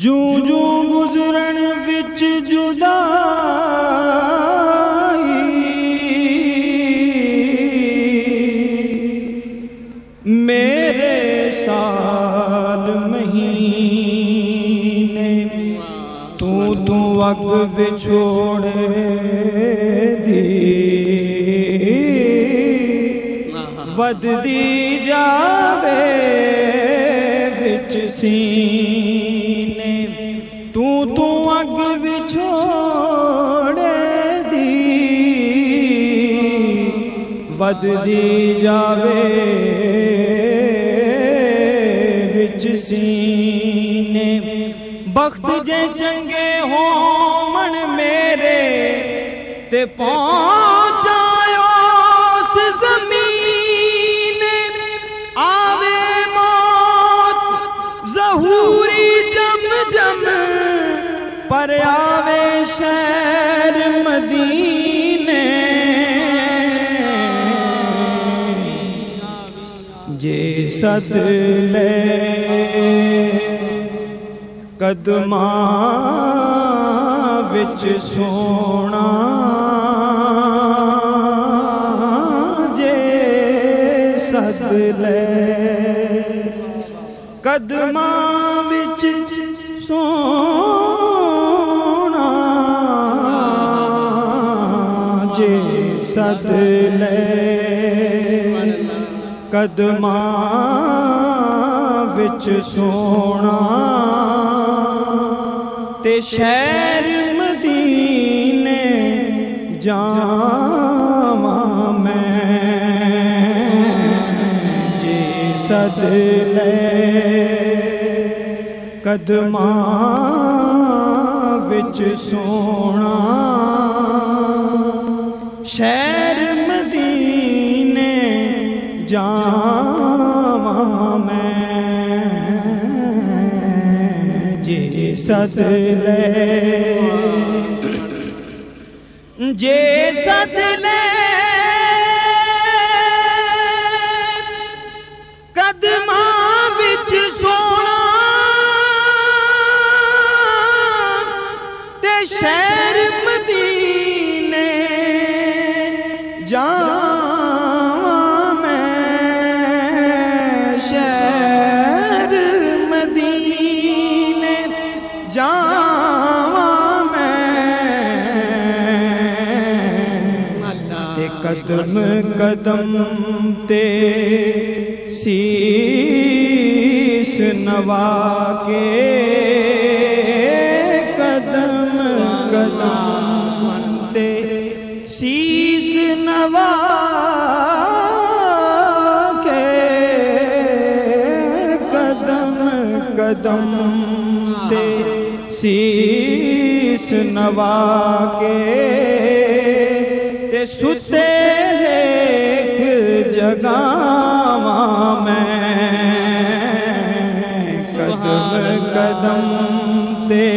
जूं जूं गुजरन विच जुदाई मेरे साल महीने तू अग विछोड़े दी वधदी जावे विच सीने तू अग विछोड़े दी वधदी जावे विच सीने बख्त जे चंगे होमन मेरे ते पहुंचायो उस ज़मीन आवे मौत ज़हूरी जम जम पर आवे शहर मदीने जे सद ले कदमा विच सोना जे सद ले कदमा विच सोना जे सद ले कदमा विच सोना ते शहर मदीने जावा मैं जे सद ले कदमा विच सोना शहर मदीने जावा मैं जे सद ले जे सद ले कदमा विच सोना ते शहर मदीने जावा मैं शहर मदीने जावा ते कदम कदम ते शीस नवा के कदम कदम ते शीस नवा के कदम कदम ते शीस नवा के सुते लेख जगावा मैं कदम कदम ते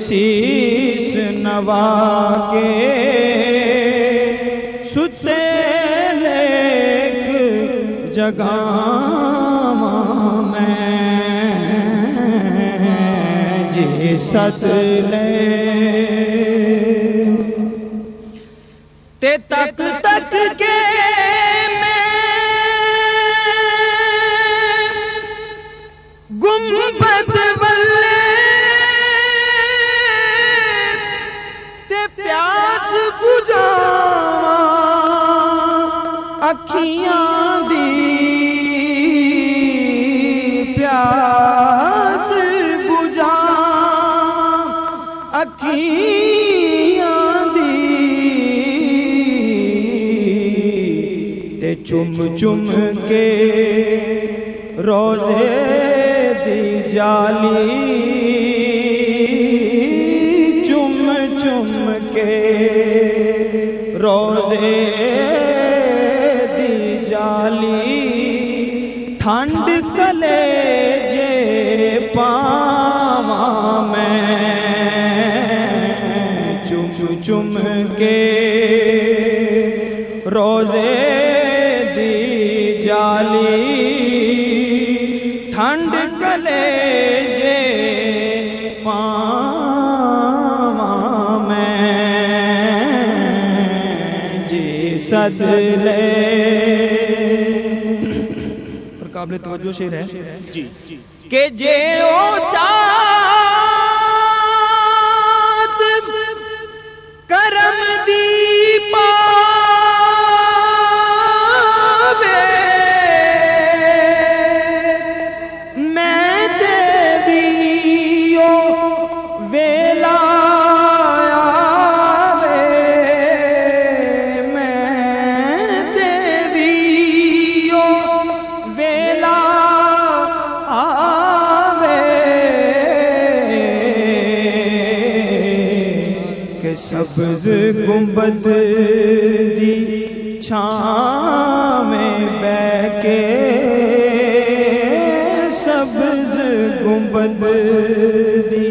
शीस नवा के सुते लेख जगावा मैं जे सद ले ते तक तक के मैं गुंबद वल्ले ते प्यास बुझावा अखियां दी प्यास बुझावा अखियां चुम चुम के रोज़े दी जाली चुम चुम के रोज़े दी जाली ठंड कलेजे पावा मैं चुम चुम के रोजे दी जाली ठंड कलेजे पावा मैं जी सदले काबिल तवज्जो शेर है जी के जे ओ चाँद करम दी पावे मैं देवियो वेला सब्ज गुंबद दी छां में बैके सब्ज गुंबद दी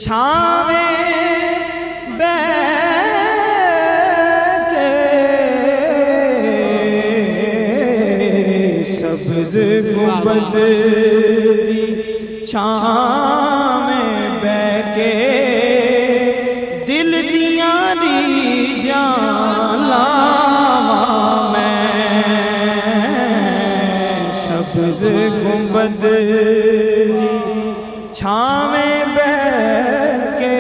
छां में बैके सब्ज गुंबद दी छां में बैके दिल दिया दी जालावा मैं सब्ज गुंबद दी छावे बैठ के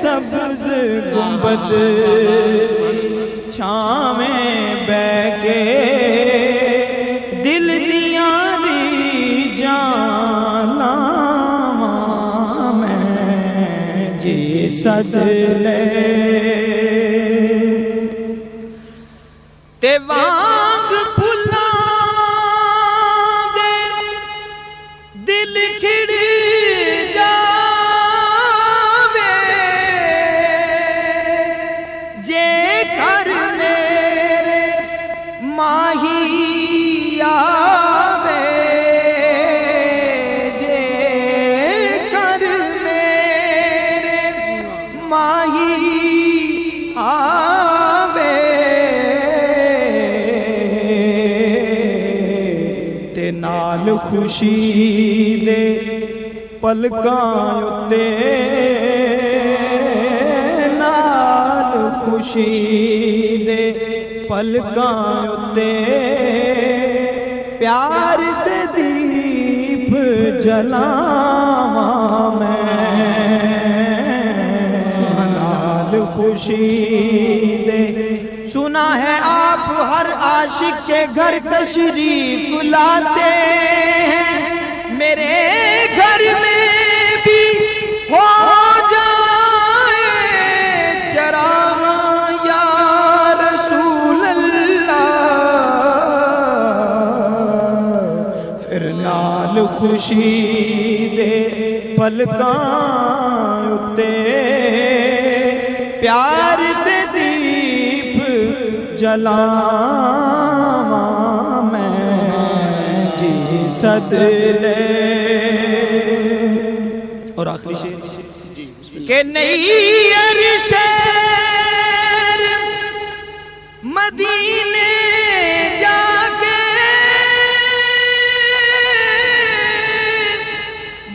सब्ज गुंबद छावे बैठ के दिल दिया दी जालावा जी सदले ते वांग फुलां दे दिल खिड़ जावे जे कर मेरे माही आवे जे कर माही आवे ते नाल खुशी दे पलकां उत्ते नाल खुशी दे पलकां उत्ते प्यार दे दीप जलावां मैं खुशी दे सुना है आप हर आशिक के घर तशरीफ लाते हैं मेरे घर में भी हो जाए चराग या रसूल अल्लाह फिर नाल खुशी दे पलकां उत्ते प्यार दे दीप जलावा मैं जी सदले और आखिरी शेर के नहीं शहर मदीने जाके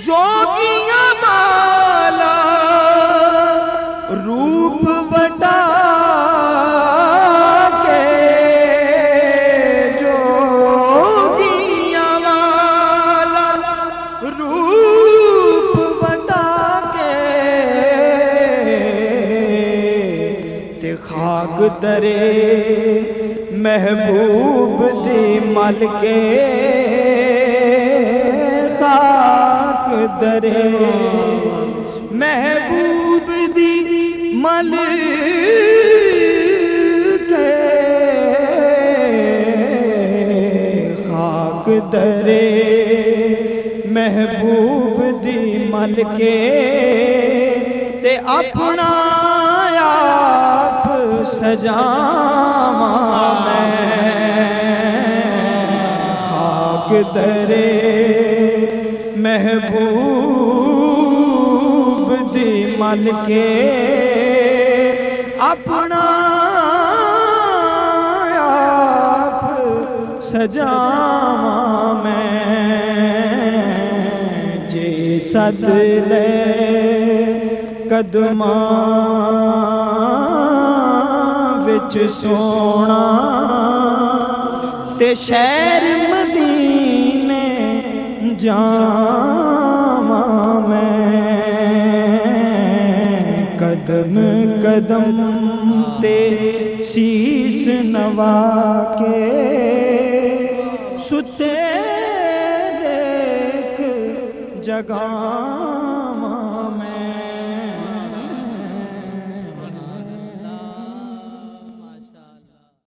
जोगियां माला रूप बटा के जोगियां वाला रूप बटा के ते खाक दरे महबूब दी मल के खाक दरे महबूब दी मल के खाक दरे महबूब दी मल के ते अपना आप सजावा मैं मल के अपना आप सजावा मैं जे सद ले कदमां विच सोना ते शहर मदीने जावा मैं कदम कदम ते शीस नवा के सुते देख जगावा